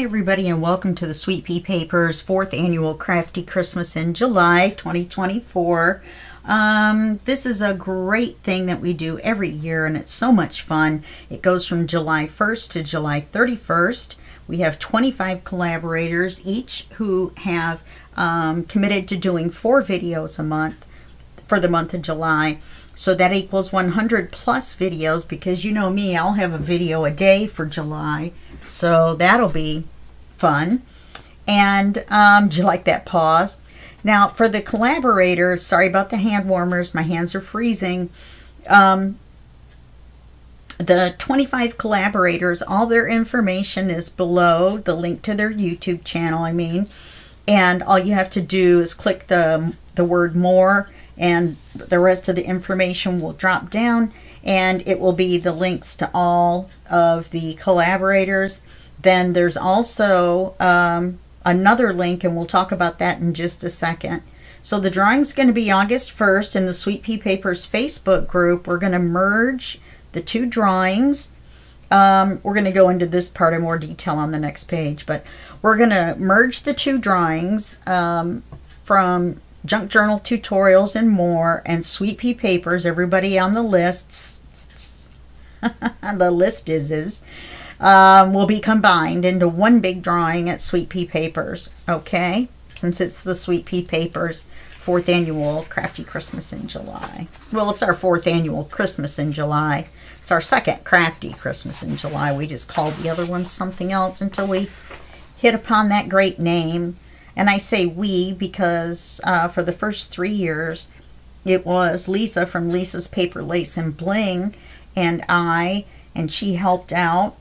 Hi everybody and welcome to the Sweet Pea Papers 4th Annual Crafty Christmas in July 2024. This is a great thing that we do every year and it's so much fun. It goes from July 1st to July 31st. We have 25 collaborators each who have committed to doing 4 videos a month for the month of July. So that equals 100 plus videos because you know me, I'll have a video a day for July. So that'll be fun. And do you like that pause? Now for the collaborators, sorry about the hand warmers, my hands are freezing. The 25 collaborators, all their information is below, the link to their YouTube channel, and all you have to do is click the word more, and the rest of the information will drop down, and it will be the links to all of the collaborators. Then there's also another link, and we'll talk about that in just a second. So the drawing's going to be August 1st in the Sweet Pea Papers Facebook group. We're going to merge the 2 drawings. We're going to go into this part in more detail on the next page, but we're going to merge the 2 drawings from Junk Journal Tutorials and More and Sweet Pea Papers. Everybody on the lists, the list will be combined into one big drawing at Sweet Pea Papers, okay? Since it's the Sweet Pea Papers 4th Annual Crafty Christmas in July. Well, it's our 4th Annual Christmas in July. It's our 2nd Crafty Christmas in July. We just called the other one something else until we hit upon that great name. And I say we because for the first 3 years, it was Lisa from Lisa's Paper, Lace, and Bling and she helped out.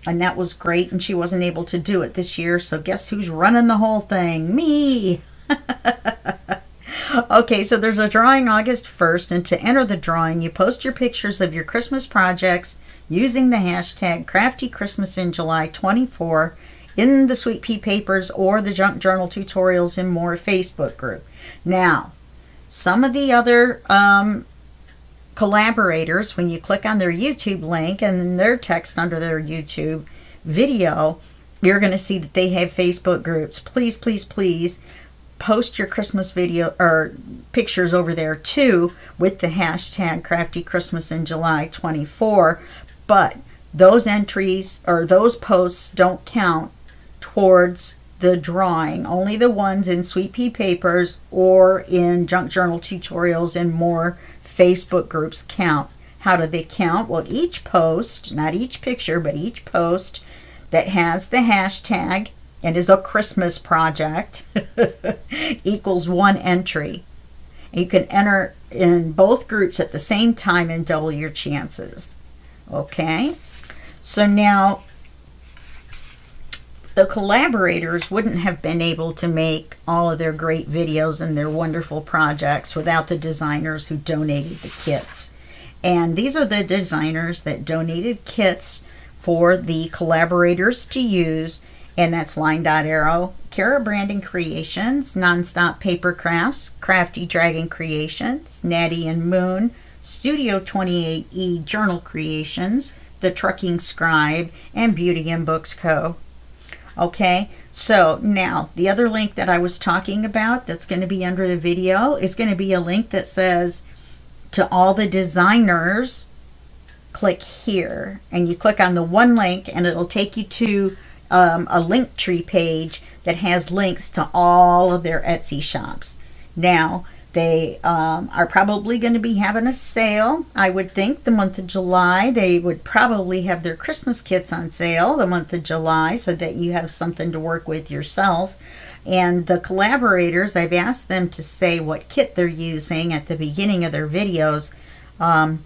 And that was great, and she wasn't able to do it this year, so guess who's running the whole thing? Me! Okay, so there's a drawing August 1st, and to enter the drawing, you post your pictures of your Christmas projects using the hashtag CraftyChristmasInJuly24 in the Sweet Pea Papers or the Junk Journal Tutorials and More Facebook group. Now, some of the other collaborators, when you click on their YouTube link and then their text under their YouTube video, you're going to see that they have Facebook groups. Please, please, please post your Christmas video or pictures over there too with the hashtag CraftyChristmasInJuly24. But those entries or those posts don't count towards the drawing. Only the ones in Sweet Pea Papers or in Junk Journal Tutorials and More Facebook groups count. How do they count? Well, each post, not each picture, but each post that has the hashtag and is a Christmas project equals 1 entry. And you can enter in both groups at the same time and double your chances. Okay? So now, the collaborators wouldn't have been able to make all of their great videos and their wonderful projects without the designers who donated the kits. And these are the designers that donated kits for the collaborators to use, and that's Line Dot Arrow, Cara Branding Creations, Nonstop Paper Crafts, Crafty Dragon Creations, Natty and Moon, Studio 28E Journal Creations, The Trucking Scribe, and Beauty and Books Co. Okay, so now the other link that I was talking about that's going to be under the video is going to be a link that says to all the designers, click here, and you click on the one link and it'll take you to a link tree page that has links to all of their Etsy shops. Now they are probably going to be having a sale. I would think the month of July they would probably have their Christmas kits on sale the month of July so that you have something to work with yourself. And the collaborators, I've asked them to say what kit they're using at the beginning of their videos, and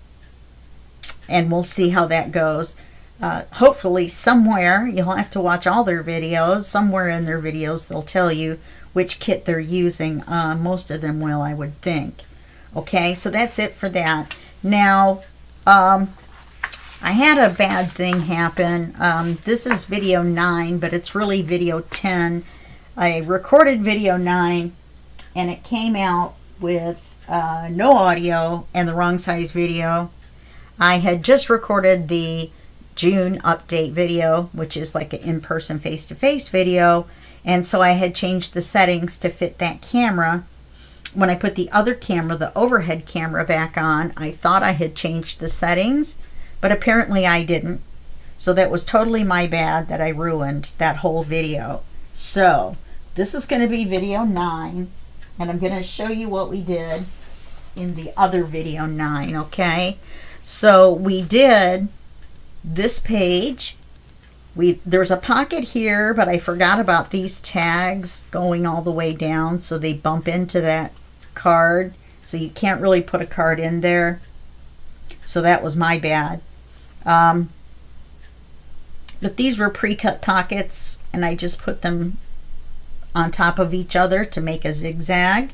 we'll see how that goes. Hopefully somewhere, you'll have to watch all their videos, somewhere in their videos they'll tell you which kit they're using. Most of them will, I would think. Okay, so that's it for that. Now, I had a bad thing happen. This is video 9, but it's really video 10. I recorded video 9, and it came out with no audio and the wrong size video. I had just recorded the June update video, which is like an in-person face-to-face video. And so I had changed the settings to fit that camera. When I put the other camera, the overhead camera, back on, I thought I had changed the settings, but apparently I didn't. So that was totally my bad that I ruined that whole video. So this is going to be video 9, and I'm going to show you what we did in the other video 9, okay? So we did this page. There's a pocket here, but I forgot about these tags going all the way down, so they bump into that card, so you can't really put a card in there. So that was my bad. But these were pre-cut pockets, and I just put them on top of each other to make a zigzag.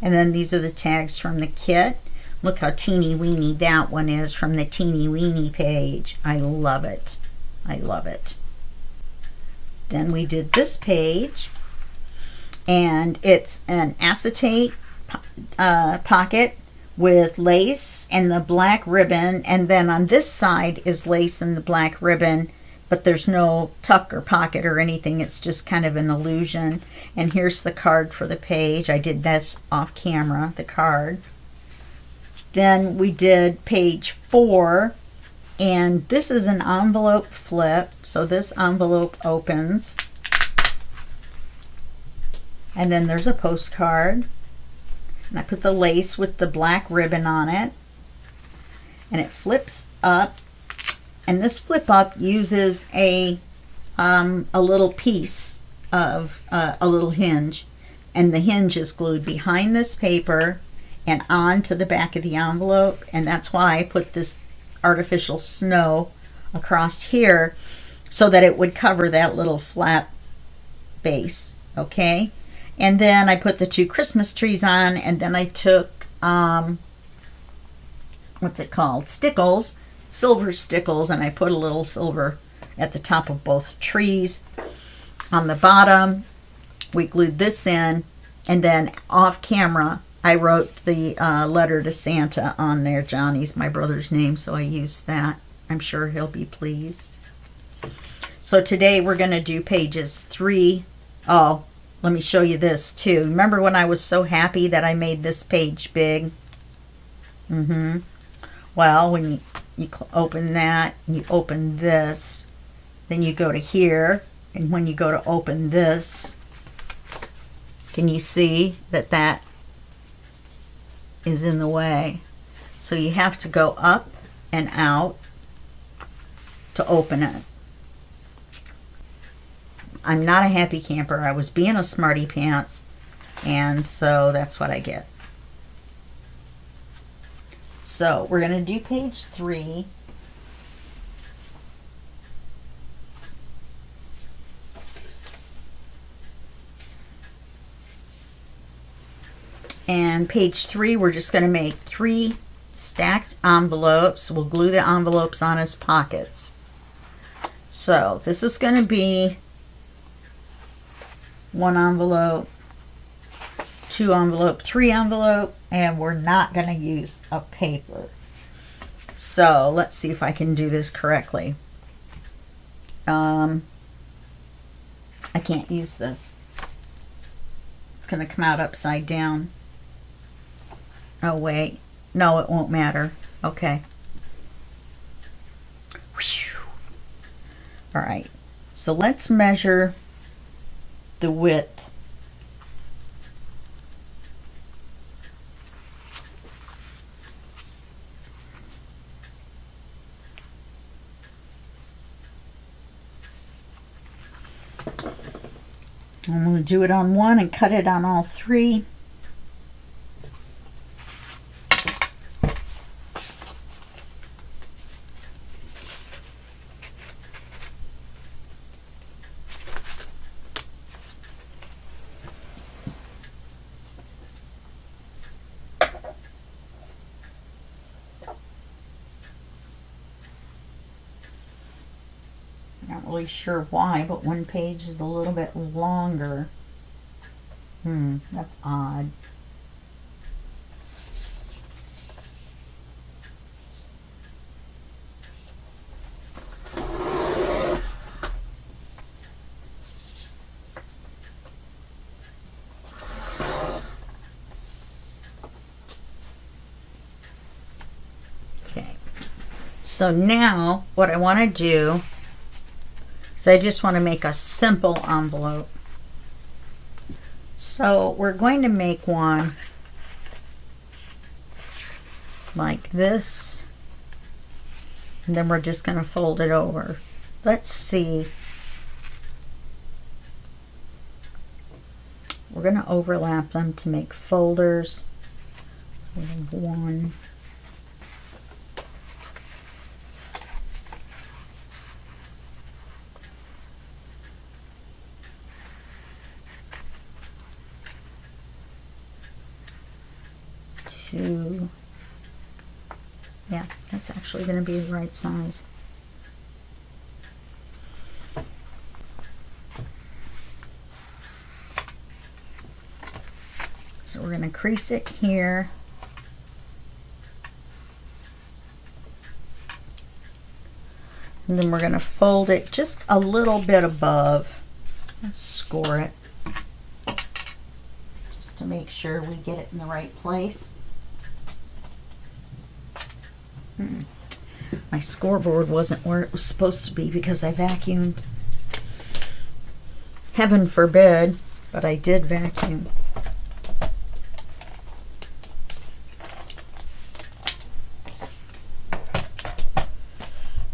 And then these are the tags from the kit. Look how teeny weeny that one is from the teeny weeny page. I love it. I love it. Then we did this page, and it's an acetate pocket with lace and the black ribbon, and then on this side is lace and the black ribbon, but there's no tuck or pocket or anything. It's just kind of an illusion. And here's the card for the page. I did this off camera, the card. Then we did page 4, and this is an envelope flip. So this envelope opens, and then there's a postcard, and I put the lace with the black ribbon on it, and it flips up. And this flip up uses a little piece of a little hinge, and the hinge is glued behind this paper and onto the back of the envelope, and that's why I put this artificial snow across here so that it would cover that little flat base, okay? And then I put the 2 Christmas trees on, and then I took what's it called, stickles, silver stickles, and I put a little silver at the top of both trees. On the bottom we glued this in, and then off camera I wrote the letter to Santa on there. Johnny's my brother's name, so I used that. I'm sure he'll be pleased. So today we're going to do pages 3. Oh, let me show you this too. Remember when I was so happy that I made this page big? Well, when you open that, you open this, then you go to here, and when you go to open this, can you see that that is in the way? So you have to go up and out to open it. I'm not a happy camper. I was being a smarty pants, and so that's what I get. So we're going to do page 3. And page 3, we're just going to make 3 stacked envelopes. We'll glue the envelopes on as pockets. So this is going to be 1 envelope, 2 envelope, 3 envelope, and we're not going to use a paper. So let's see if I can do this correctly. I can't use this. It's going to come out upside down. Oh wait, no, it won't matter. Okay. All right, so let's measure the width. I'm going to do it on 1 and cut it on all 3. Not really sure why, but one page is a little bit longer. That's odd. So now what I want to do is I just want to make a simple envelope. So we're going to make one like this, and then we're just going to fold it over. Let's see. We're going to overlap them to make folders. One. Two. Yeah, that's actually going to be the right size. So we're going to crease it here. And then we're going to fold it just a little bit above. Let's score it just to make sure we get it in the right place. My scoreboard wasn't where it was supposed to be because I vacuumed. Heaven forbid, but I did vacuum.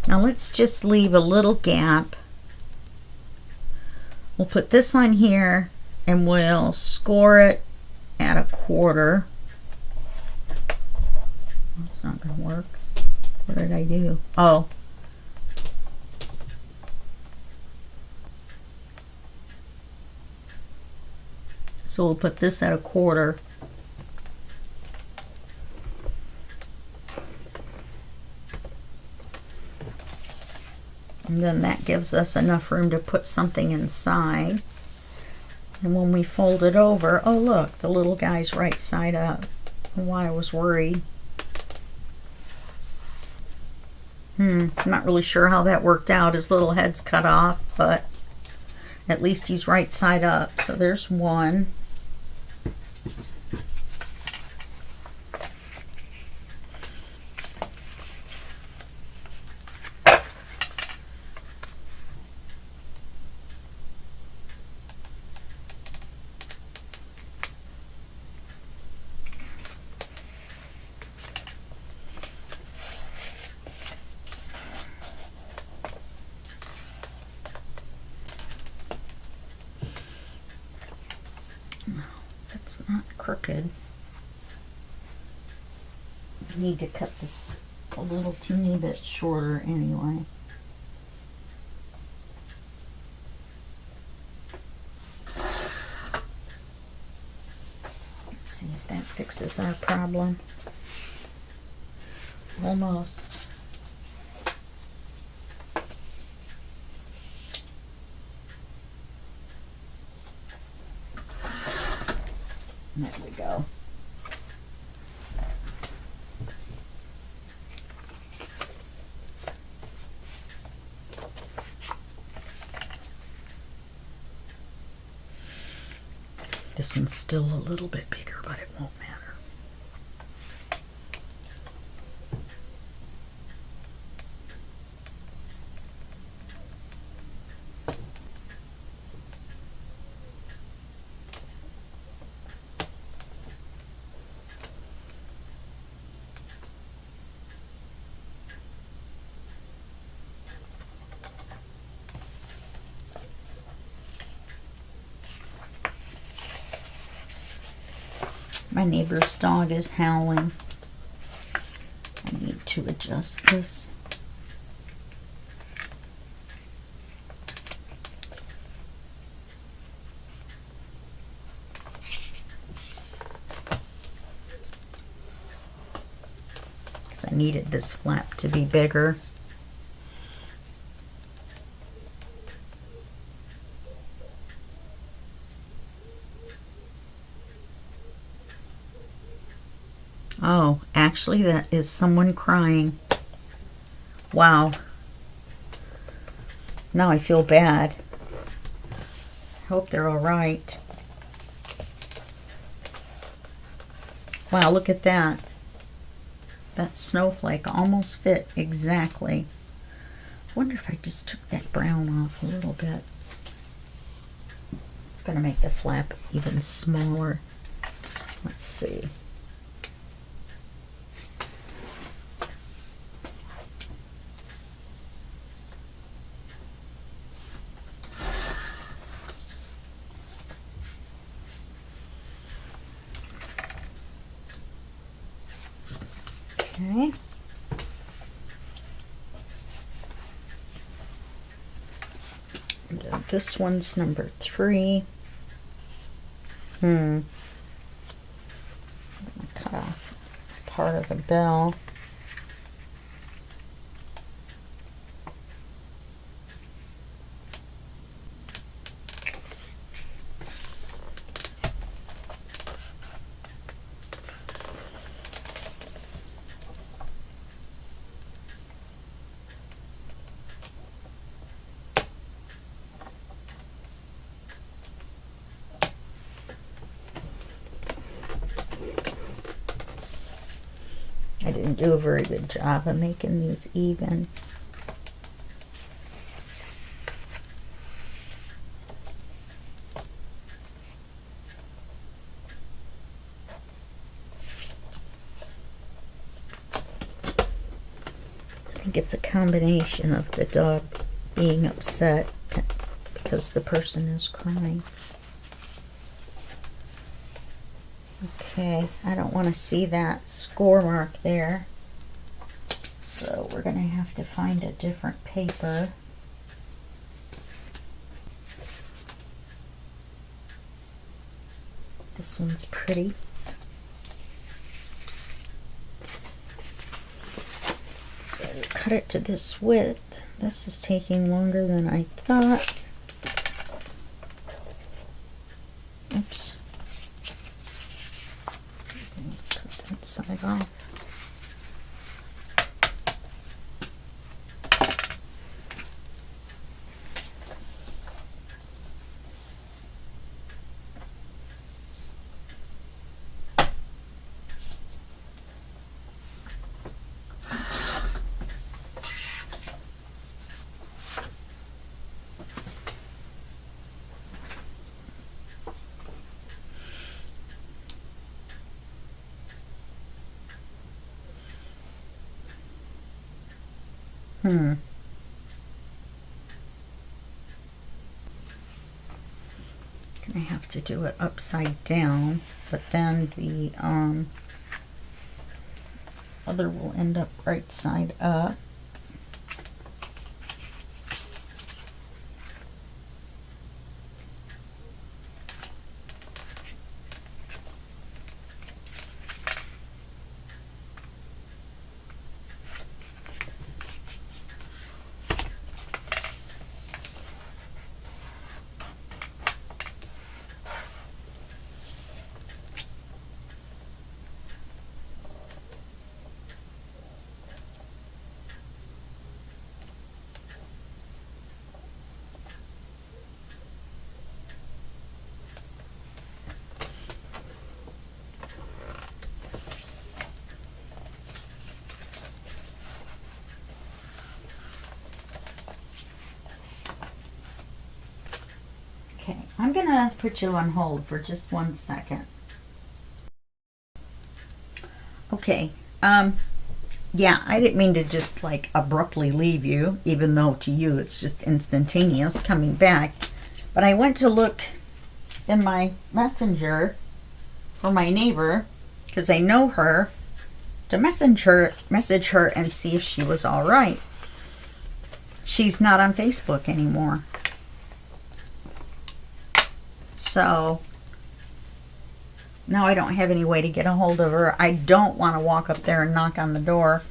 Now let's just leave a little gap. We'll put this on here and we'll score it at 1/4. That's not going to work. What did I do? Oh. So we'll put this at 1/4. And then that gives us enough room to put something inside. And when we fold it over, oh look, the little guy's right side up. I don't know why I was worried. I'm not really sure how that worked out. His little head's cut off, but at least he's right side up. So there's one. It's not crooked. I need to cut this a little teeny bit shorter anyway. Let's see if that fixes our problem. Almost. There we go. This one's still a little bit bigger, but it won't matter. My neighbor's dog is howling. I need to adjust this. Because I needed this flap to be bigger. Oh, actually that is someone crying. Wow. Now I feel bad. Hope they're all right. Wow, look at that. That snowflake almost fit exactly. I wonder if I just took that brown off a little bit. It's going to make the flap even smaller. Let's see. Okay. And then this one's number 3. Cut off part of the bell. I didn't do a very good job of making these even. I think it's a combination of the dog being upset because the person is crying. Okay, I don't want to see that score mark there, so we're going to have to find a different paper. This one's pretty. So we'll cut it to this width. This is taking longer than I thought. Oops. Cut that side off. Gonna have to do it upside down, but then the other will end up right side up. Okay, I'm gonna put you on hold for just 1 second. Okay, yeah, I didn't mean to just like abruptly leave you, even though to you it's just instantaneous coming back. But I went to look in my messenger for my neighbor, because I know her, to message her and see if she was all right. She's not on Facebook anymore. So now I don't have any way to get a hold of her. I don't want to walk up there and knock on the door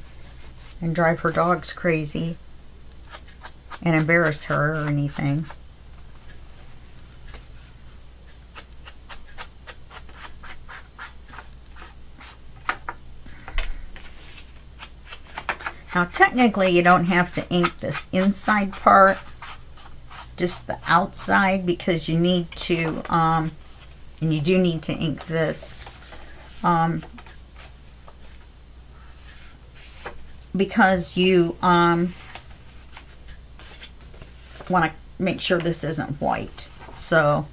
and drive her dogs crazy and embarrass her or anything. Now technically you don't have to ink this inside part, just the outside, because you need to and you do need to ink this because you want to make sure this isn't white. So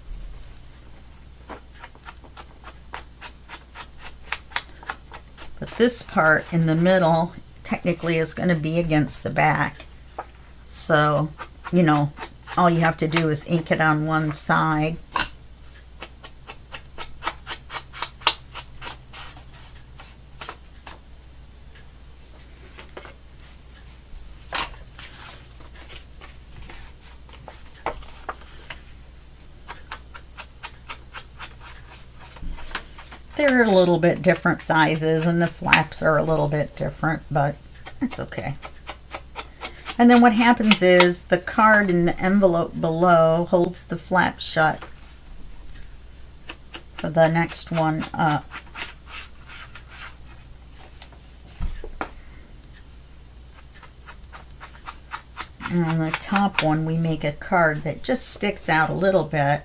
but this part in the middle technically is going to be against the back. So, you know, all you have to do is ink it on one side. They're a little bit different sizes and the flaps are a little bit different, but it's okay. And then what happens is the card in the envelope below holds the flap shut for the next one up. And on the top one we make a card that just sticks out a little bit.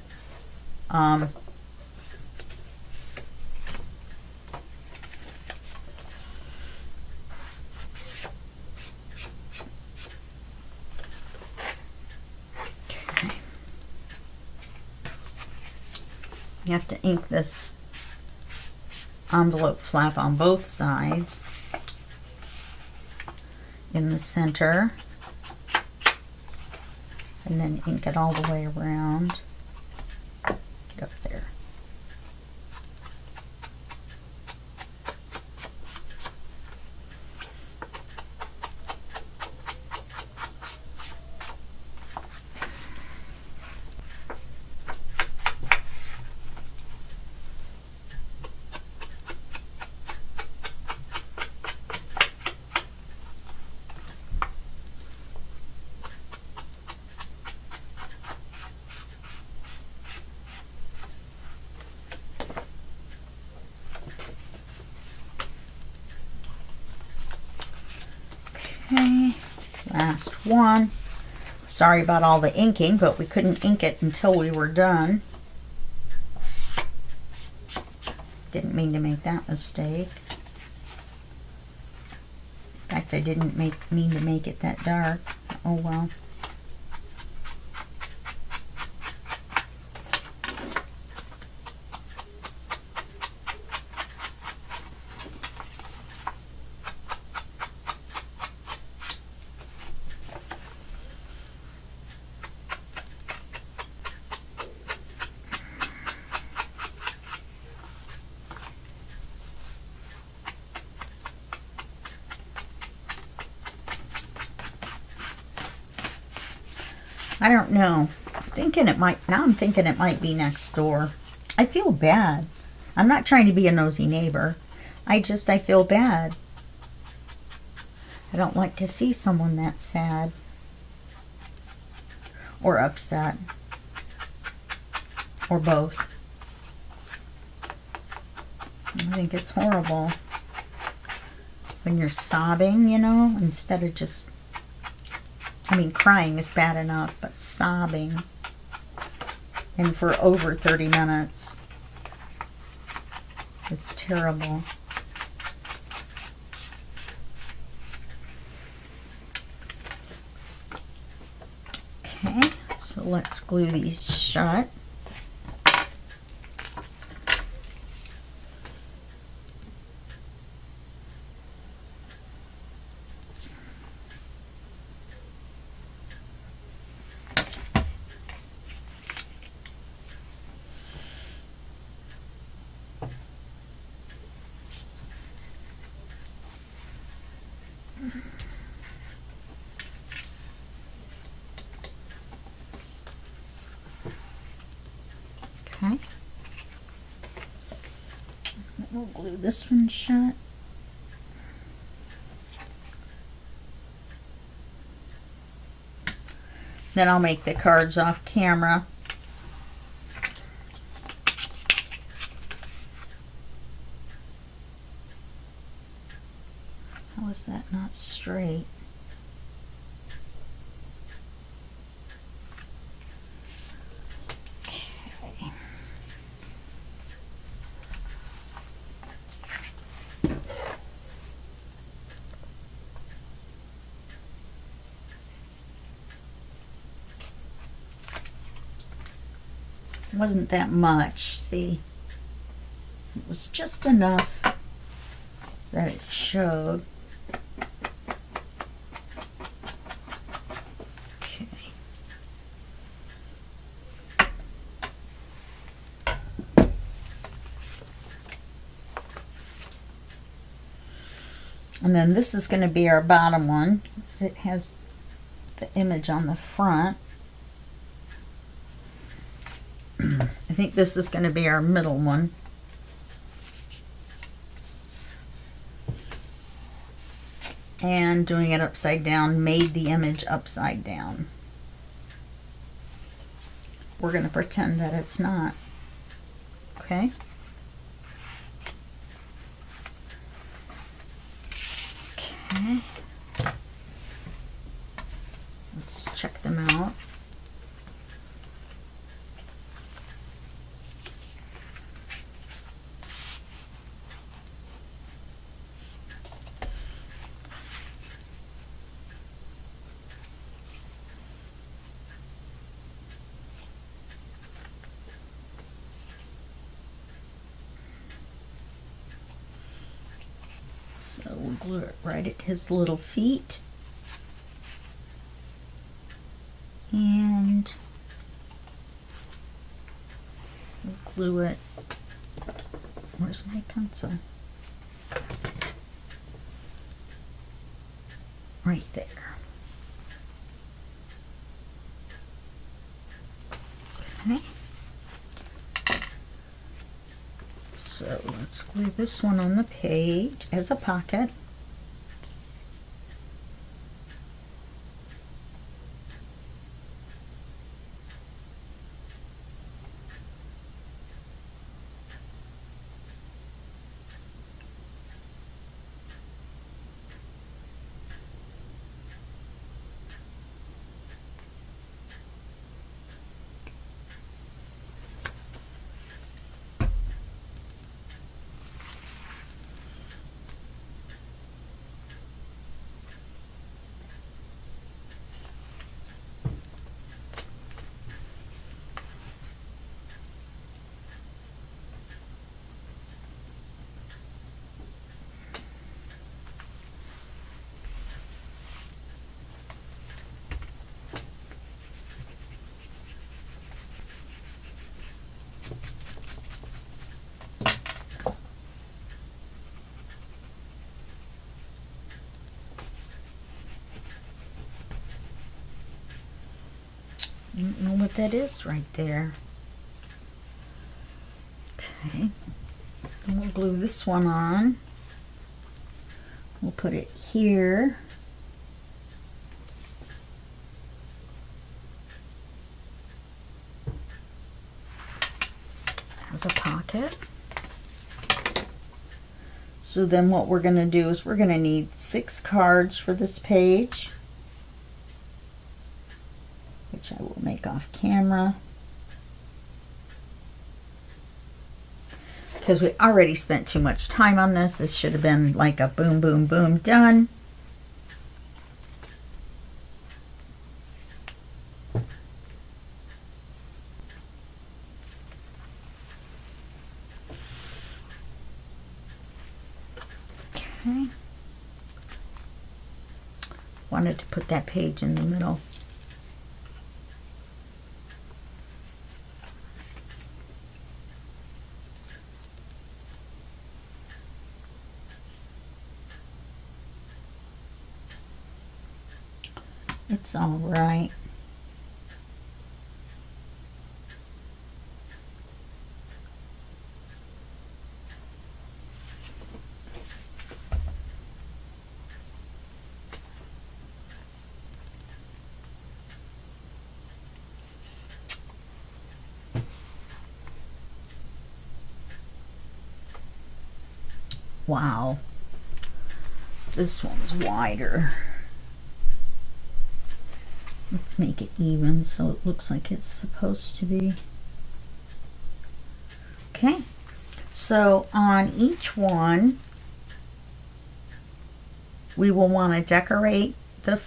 You have to ink this envelope flap on both sides in the center and then ink it all the way around. Get up there. Okay, last one. Sorry about all the inking, but we couldn't ink it until we were done. Didn't mean to make that mistake. In fact, I didn't mean to make it that dark. Oh well. I don't know. Now I'm thinking it might be next door. I feel bad. I'm not trying to be a nosy neighbor. I feel bad. I don't like to see someone that sad or upset or both. I think it's horrible when you're sobbing, you know, instead of just, I mean, crying is bad enough, but sobbing, and for over 30 minutes, is terrible. Okay, so let's glue these shut. Okay. We'll glue this one shut. Then I'll make the cards off camera. How is that not straight? Okay. wasn't that much. See, it was just enough that it showed. Okay. And then this is going to be our bottom one. So it has the image on the front. I think this is going to be our middle one. And doing it upside down made the image upside down. We're going to pretend that it's not. Okay. Okay. Let's check them out. So we'll glue it right at his little feet. And we'll glue it. Where's my pencil? Right there. Okay. So let's glue this one on the page as a pocket. I don't know what that is right there. Okay, and we'll glue this one on. We'll put it here. As a pocket. So then what we're going to do is we're going to need 6 cards for this page, which I will make off camera because we already spent too much time on this. This should have been like a boom, boom, boom, done. Okay. Wanted to put that page in the middle. It's all right. Wow. This one's wider. Let's make it even so it looks like it's supposed to be. Okay, so on each one we will want to decorate the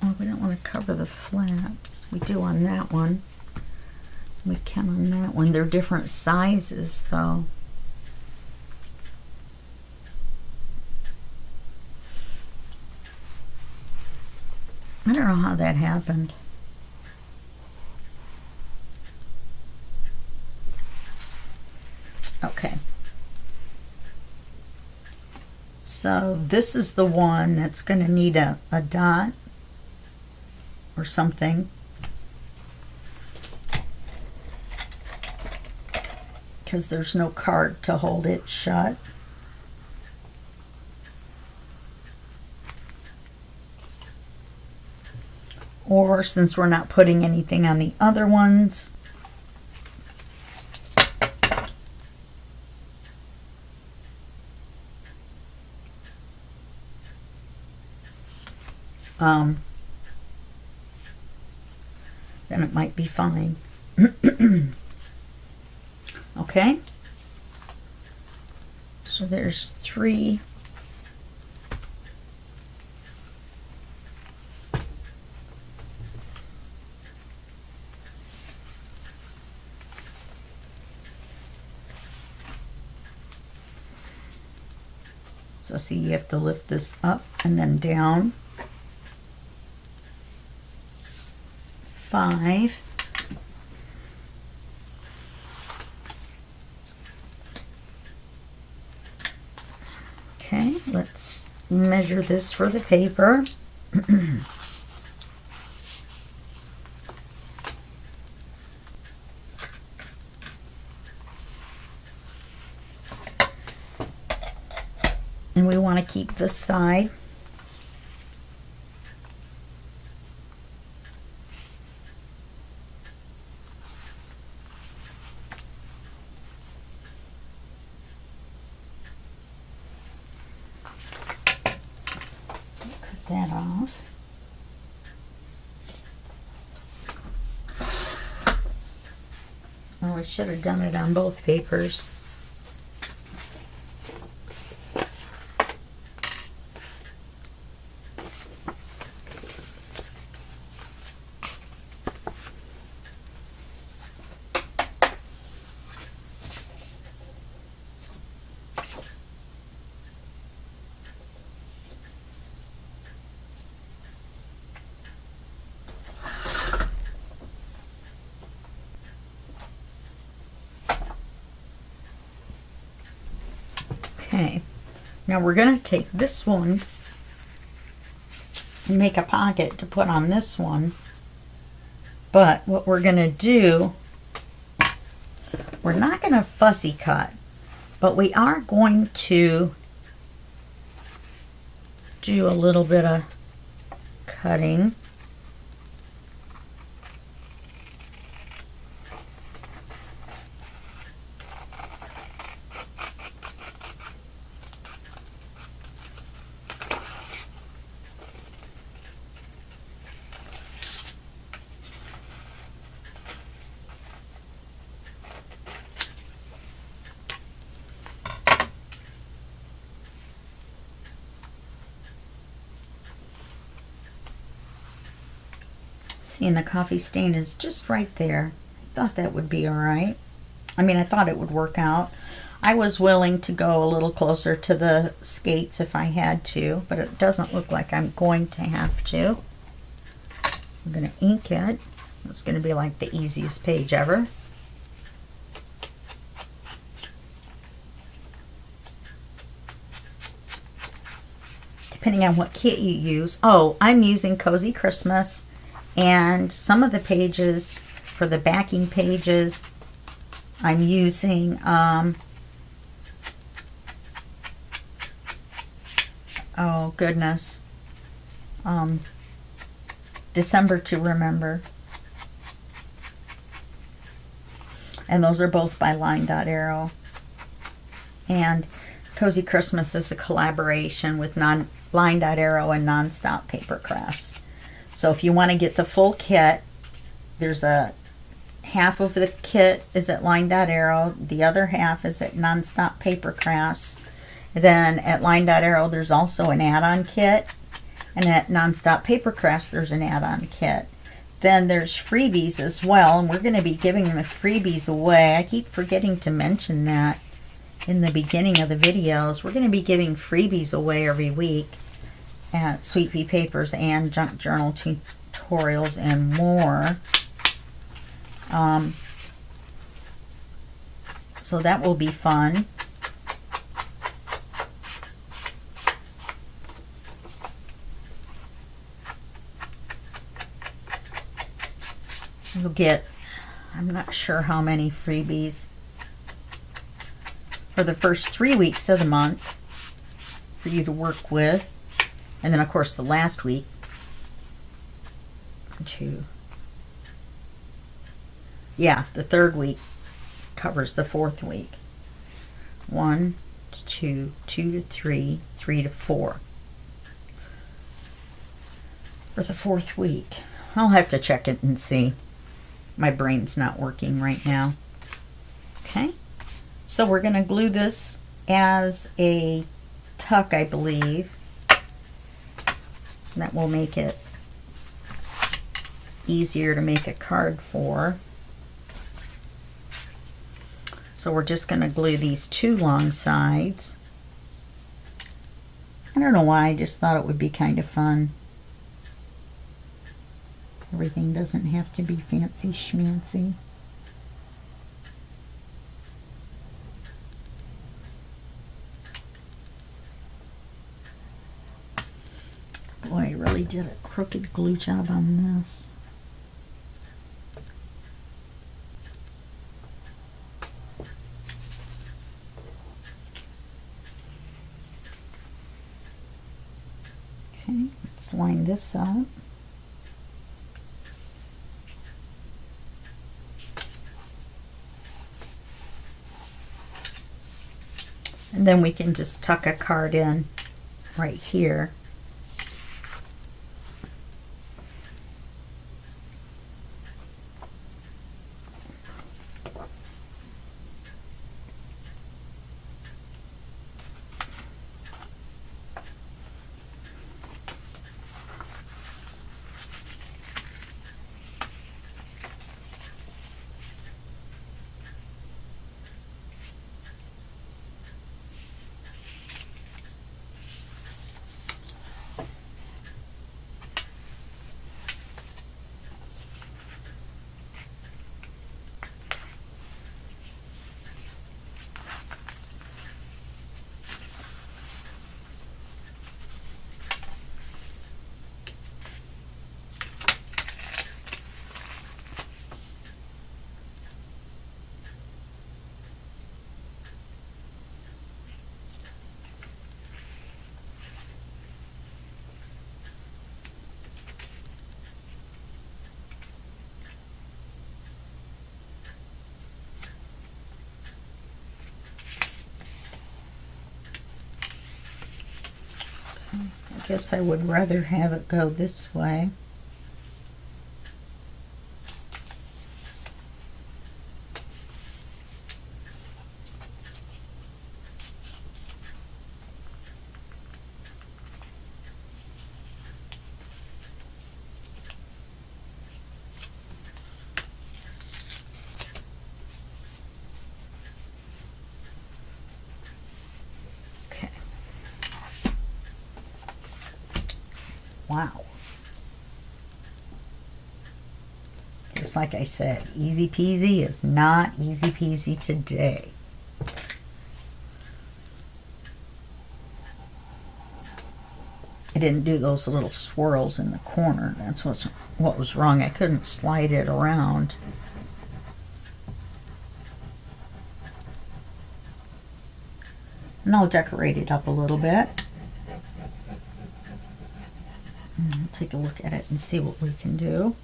oh, we don't want to cover the flaps. We do on that one. We can on that one. They're different sizes though. I don't know how that happened. Okay. So this is the one that's going to need a dot or something. Because there's no card to hold it shut. Or since we're not putting anything on the other ones, then it might be fine. Okay, so there's 3. So see, you have to lift this up and then down. 5. Okay, let's measure this for the paper. And we want to keep this side. Cut that off. Oh, I should have done it on both papers. Okay, now we're going to take this one and make a pocket to put on this one. But what we're going to do, we're not going to fussy cut, but we are going to do a little bit of cutting. And the coffee stain is just right there. I thought that would be all right. I mean, I thought it would work out. I was willing to go a little closer to the skates if I had to, but it doesn't look like I'm going to have to. I'm going to ink it. It's going to be like the easiest page ever. Depending on what kit you use. Oh, I'm using Cozy Christmas. And some of the pages, for the backing pages, I'm using, oh goodness, December to Remember. And those are both by Line Dot Arrow. And Cozy Christmas is a collaboration with Line Dot Arrow and Nonstop Paper Crafts. So if you want to get the full kit, there's a half of the kit is at Line Dot Arrow, the other half is at Nonstop Paper Crafts. Then at Line Dot Arrow there's also an add-on kit, and at Nonstop Paper Crafts there's an add-on kit. then there's freebies as well, and we're going to be giving the freebies away. I keep forgetting to mention that in the beginning of the videos. We're going to be giving freebies away every week at Sweet Pea Papers and Junk Journal Tutorials and more. So that will be fun. You'll get, I'm not sure how many freebies for the first 3 weeks of the month for you to work with. And then, of course, the last week the third week covers the fourth week. 1 to 2, 2 to 3, 3 to 4 for the fourth week. I'll have to check it and see. My brain's not working right now. Okay, so we're going to glue this as a tuck, I believe. That will make it easier to make a card for. So we're just going to glue these two long sides. I don't know why, I just thought it would be kind of fun. Everything doesn't have to be fancy schmancy. Boy, I really did a crooked glue job on this. Okay, let's line this up. And then we can just tuck a card in right here. I guess I would rather have it go this way. Wow. Just like I said, easy peasy is not easy peasy today. I didn't do those little swirls in the corner. That's what was wrong. I couldn't slide it around. And I'll decorate it up a little bit. I'll take a look at it and see what we can do.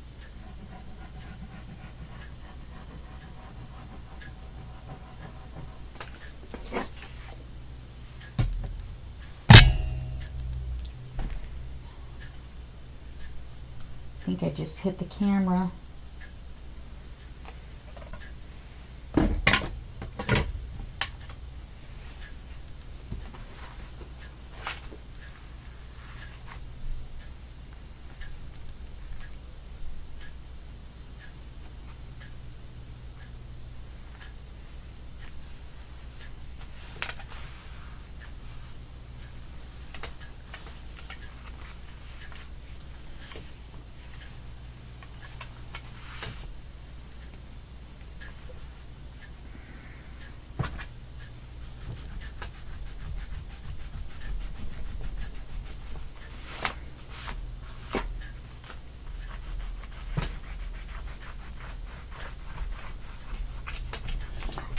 I think I just hit the camera.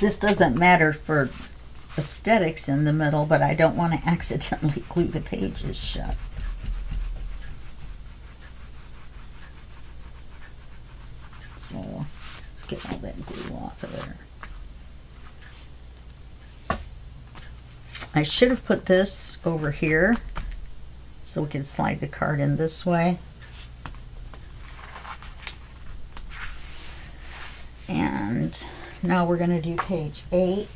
This doesn't matter for aesthetics in the middle, but I don't want to accidentally glue the pages shut. So let's get all that glue off of there. I should have put this over here so we can slide the card in this way. And now we're going to do page 8,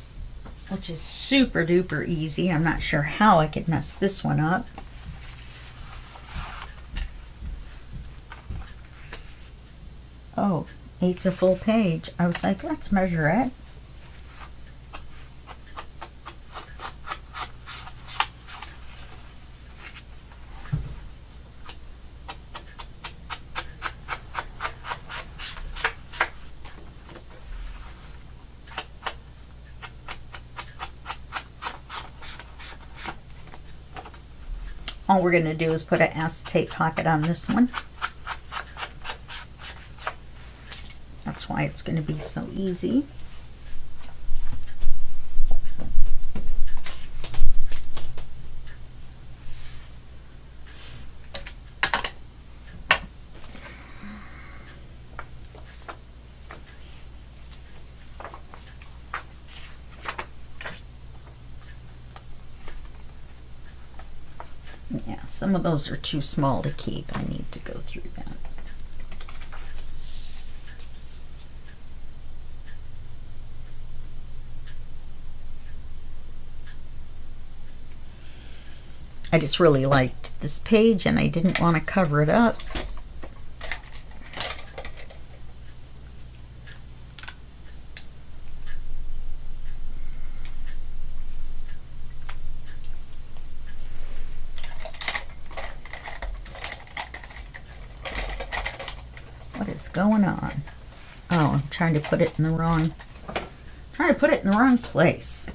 which is super duper easy. I'm not sure how I could mess this one up. Oh, 8's a full page. I was like, let's measure it. All we're going to do is put an acetate pocket on this one. That's why it's going to be so easy. Yeah, some of those are too small to keep. I need to go through that. I just really liked this page and I didn't want to cover it up. What is going on? Oh, I'm trying to put it in the wrong place.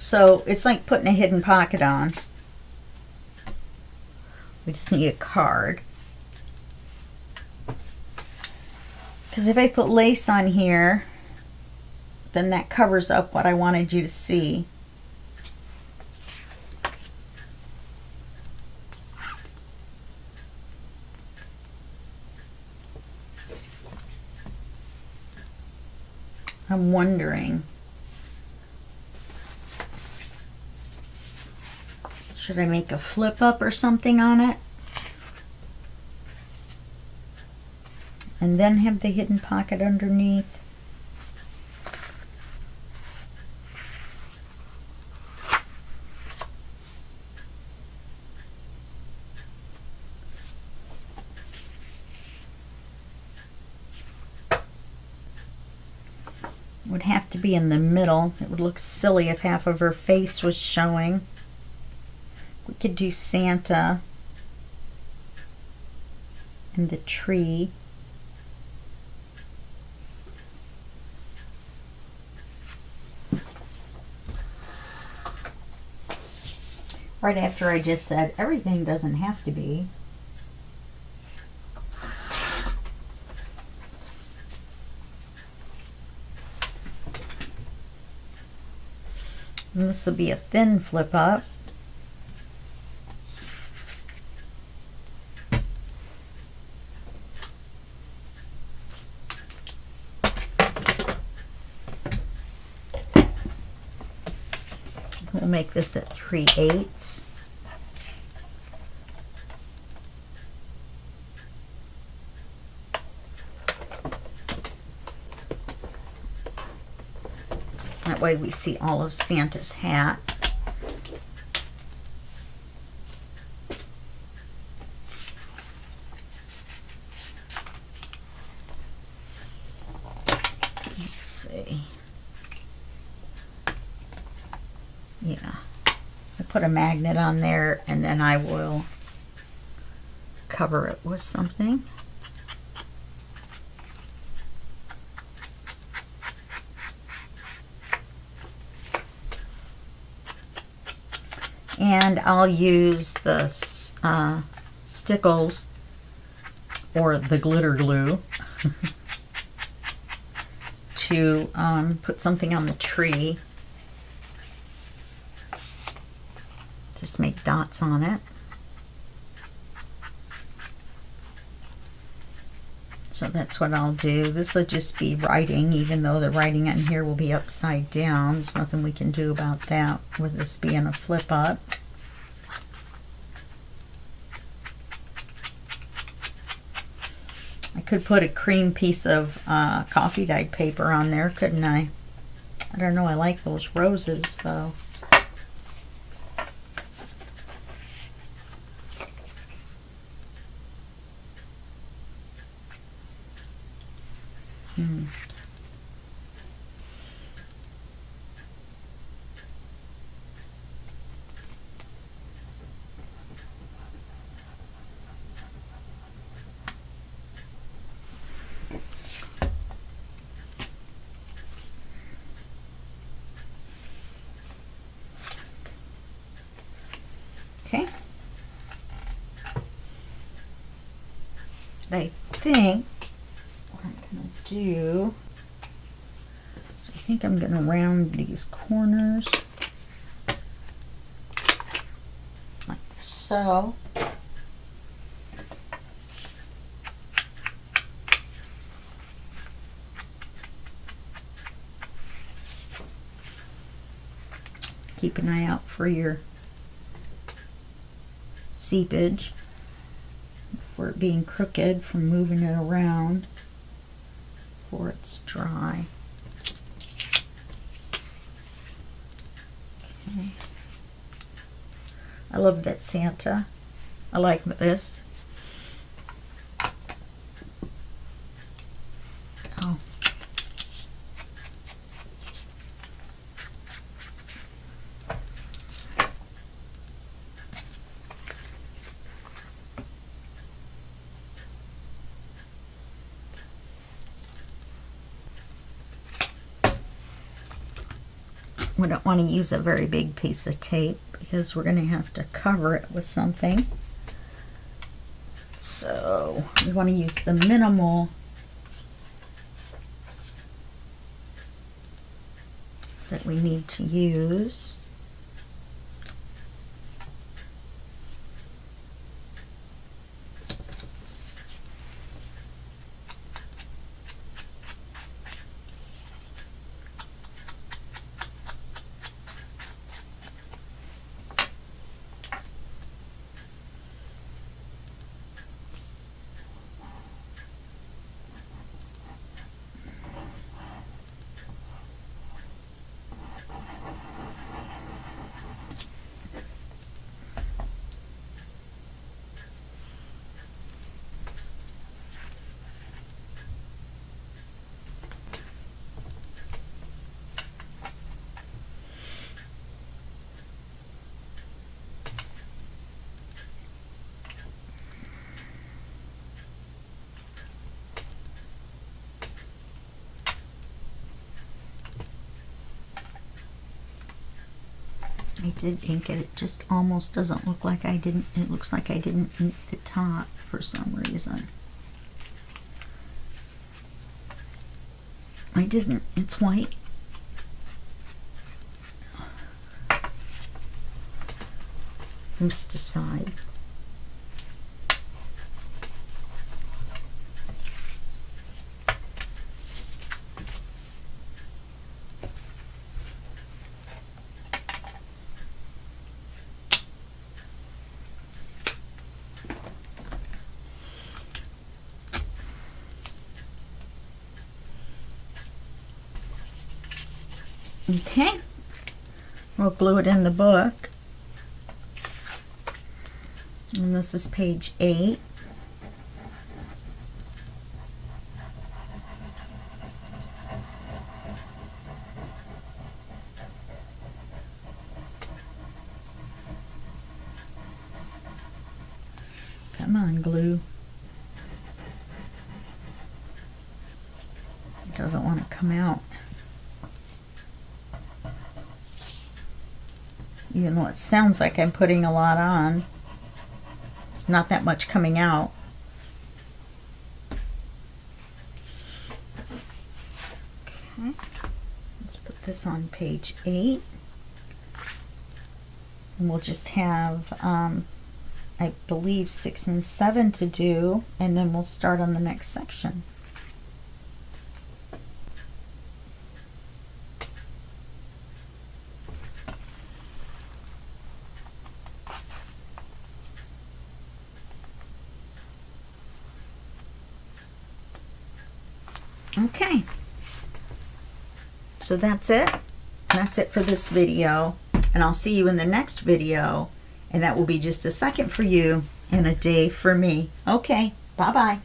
So it's like putting a hidden pocket on. We just need a card. Because if I put lace on here, then that covers up what I wanted you to see. I'm wondering, should I make a flip up or something on it? And then have the hidden pocket underneath? It would have to be in the middle. It would look silly if half of her face was showing. We could do Santa and the tree. Right after I just said everything doesn't have to be. And this will be a thin flip up. make this at 3/8. That way we see all of Santa's hat. Let's see. Yeah. I put a magnet on there and then I will cover it with something. And I'll use the stickles or the glitter glue to put something on the tree. Just make dots on it. So that's what I'll do. This will just be writing, even though the writing on here will be upside down. There's nothing we can do about that with this being a flip up. I could put a cream piece of coffee dyed paper on there, couldn't I? I don't know, I like those roses though. Okay. But I think what I'm going to do is I think I'm going to round these corners like so. Keep an eye out for your seepage, for it being crooked from moving it around before it's dry. Okay. I love that Santa. I like this. Oh. We don't want to use a very big piece of tape because we're going to have to cover it with something. So we want to use the minimal that we need to use. I did ink it. It just almost doesn't look like I didn't. It looks like I didn't ink the top for some reason. I didn't. It's white. Must decide. Okay, we'll glue it in the book. And this is page 8. Come on, glue. It doesn't want to come out. Even though it sounds like I'm putting a lot on, it's not that much coming out. Okay, let's put this on page 8. And we'll just have, I believe, 6 and 7 to do, and then we'll start on the next section. Okay, so that's it. That's it for this video, and I'll see you in the next video, and that will be just a second for you and a day for me. Okay, bye-bye.